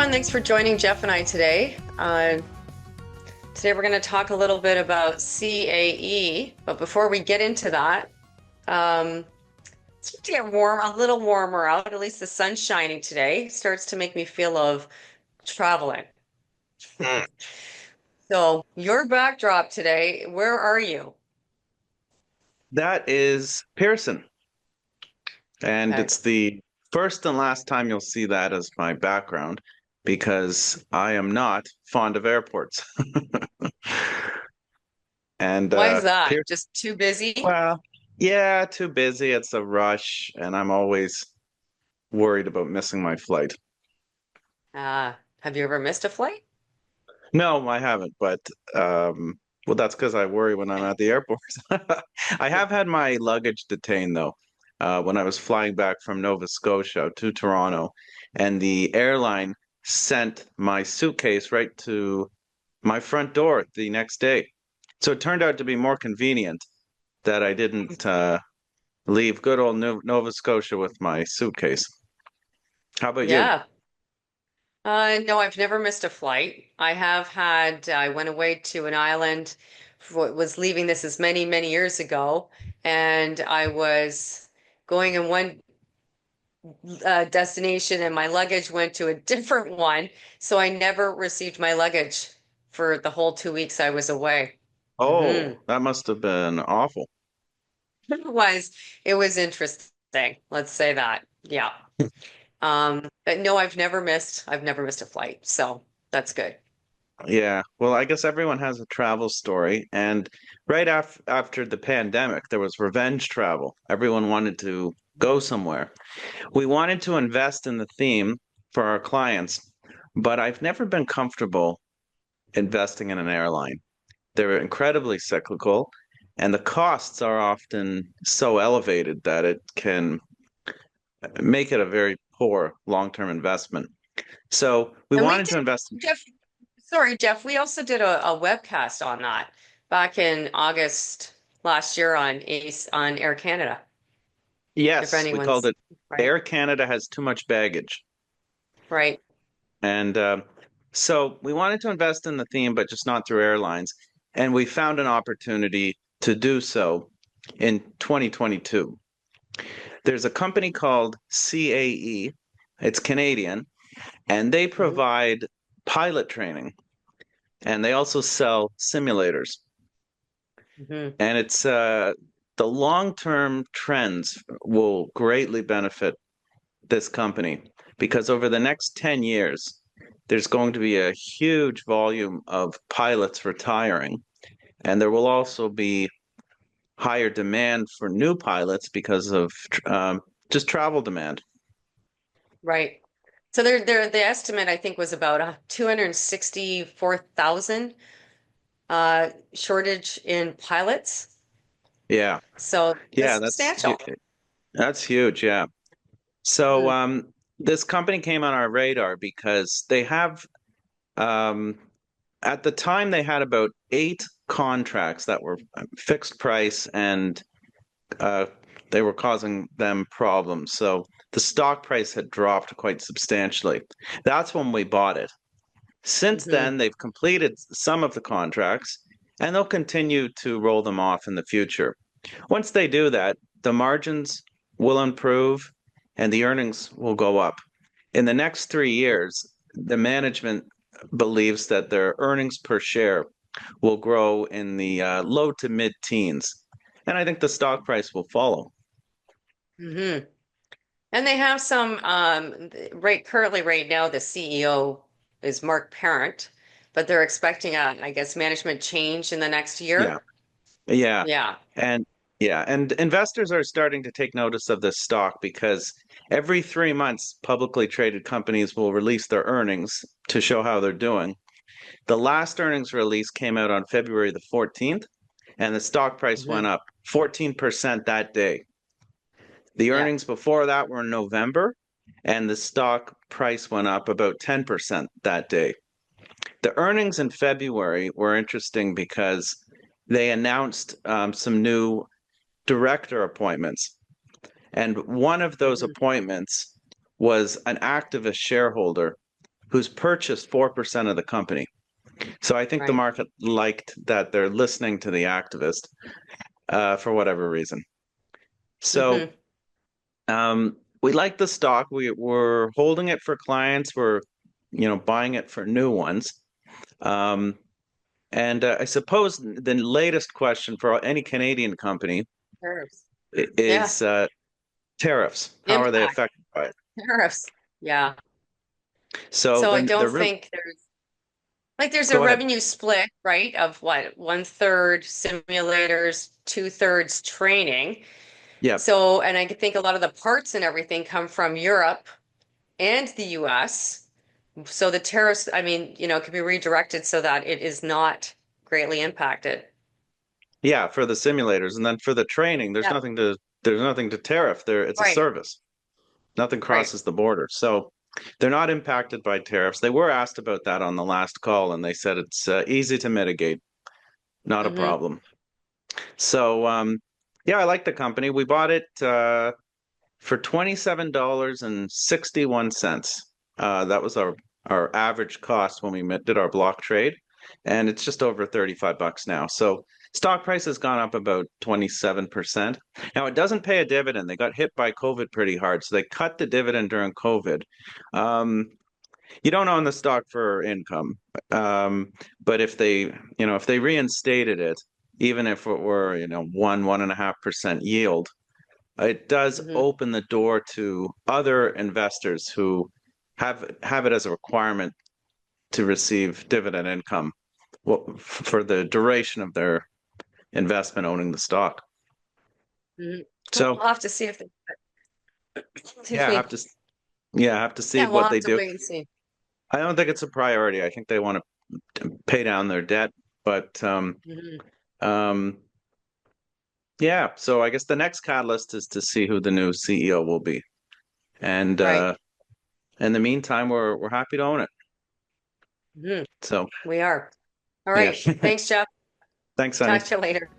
everyone. Thanks for joining Jeff and I today. Today we're going to talk a little bit about CAE, but before we get into that, it's starting to get warm, a little warmer out. At least the sun's shining today. Starts to make me feel of traveling. So your backdrop today, where are you? That is Pearson. And Okay. it's the first and last time you'll see that as my background because I am not fond of airports. And Why is that? Pearson, Just too busy? well, yeah, too busy. It's a rush, and I'm always worried about missing my flight. Have you ever missed a flight? No, I haven't, but well, that's because I worry when I'm at the airport. I have had my luggage detained though, when I was flying back from Nova Scotia to Toronto, and the airline sent my suitcase right to my front door the next day. So it turned out to be more convenient that I didn't leave good old Nova Scotia with my suitcase. How about you? Yeah. No, I've never missed a flight. I went away to an island, was leaving this as many, many years ago, and I was going in one destination and my luggage went to a different one. So I never received my luggage for the whole 2 weeks I was away. Hmm Oh, that must have been awful. It was interesting. Let's say that. Yeah. But no, I've never missed a flight. So that's good. Yeah, well, I guess everyone has a travel story. And right after the pandemic, there was revenge travel. Everyone wanted to go somewhere. We wanted to invest in the theme for our clients, but I've never been comfortable investing in an airline. They're incredibly cyclical, and the costs are often so elevated that it can make it a very poor long-term investment. So we And we wanted did, to invest. Jeff, sorry, Jeff, we also did a webcast on that back in August last year on Air Canada, if Yes, we called anyone's it right. Air Canada has too much baggage. Right. And so we wanted to invest in the theme, but just not through airlines. And we found an opportunity to do so in 2022. There's a company called CAE, it's Canadian, and they Hmm provide pilot training and they also sell simulators. hmm And it's the long-term trends will greatly benefit this company because over the next 10 years, there's going to be a huge volume of pilots retiring, and there will also be higher demand for new pilots because of just travel demand. Right. So the estimate I think was about 264,000 shortage in pilots. Yeah, So that's yeah, substantial. that's huge. Yeah. So Hmm this company came on our radar because they have um, at the time they had about eight contracts that were fixed price and uh, they were causing them problems. So the stock price had dropped quite substantially. That's when we bought it. Since hmm then, they've completed some of the contracts and they'll continue to roll them off in the future. Once they do that, the margins will improve and the earnings will go up. In the next 3 years, the management believes that their earnings per share will grow in the low to mid teens. And I think the stock price will follow. hmm And they have some currently right now the CEO is Mark Parent, but they're expecting I guess management change in the next Yeah. year. Yeah. Yeah. And yeah, and investors are starting to take notice of this stock because every 3 months, publicly traded companies will release their earnings to show how they're doing. The last earnings release came out on February the 14th, and the stock price hmm went up 14% that day. The Yeah. earnings before that were in November, and the stock price went up about 10% that day. The earnings in February were interesting because they announced some new director appointments. And one of those hmm appointments was an activist shareholder who's purchased 4% of the company. So I think the Right. market liked that they're listening to the activist for whatever reason. So Hmm. we like the stock. We're holding it for clients. We're, buying it for new ones. Um, and I suppose the latest question for any Canadian company Tariffs. Yeah. is tariffs. How are they Impact. affected by it? Tariffs. Yeah. So So I they're don't really, think there's a go ahead. revenue split, right? Of what? One third simulators, two thirds training. Yeah, So, and I think a lot of the parts and everything come from Europe and the US. So the tariffs, I mean, can be redirected so that it is not greatly impacted. yeah, for the simulators, and then for the training, Yeah. there's nothing to tariff. There, it's a Right. service. Nothing Right. crosses the border. So they're not impacted by tariffs. They were asked about that on the last call, and they said it's easy to mitigate, not a Hmm. problem. So, yeah, I like the company. We bought it for $27.61. That was our average cost when we did our block trade, and it's just over $35 now. So stock price has gone up about 27%. Now it doesn't pay a dividend. They got hit by COVID pretty hard, so they cut the dividend during COVID. Um, you don't own the stock for income, um, but if they reinstated it, even if it were 1.5% yield, it does Hmm. open the door to other investors who have it as a requirement to receive dividend income for the duration of their investment owning the stock. Hmm. We'll So have to see if they, excuse yeah, me. I have to see Yeah, we'll what have they to do. wait and see. I don't think it's a priority. I think they want to pay down their debt, but Hmm. um, yeah. So I guess the next catalyst is to see who the new CEO will be, and Right. in the meantime, we're happy to own it. Hmm. So We are. All yeah. right. Thanks, Jeff. Thanks, Talk Sonny. to you later.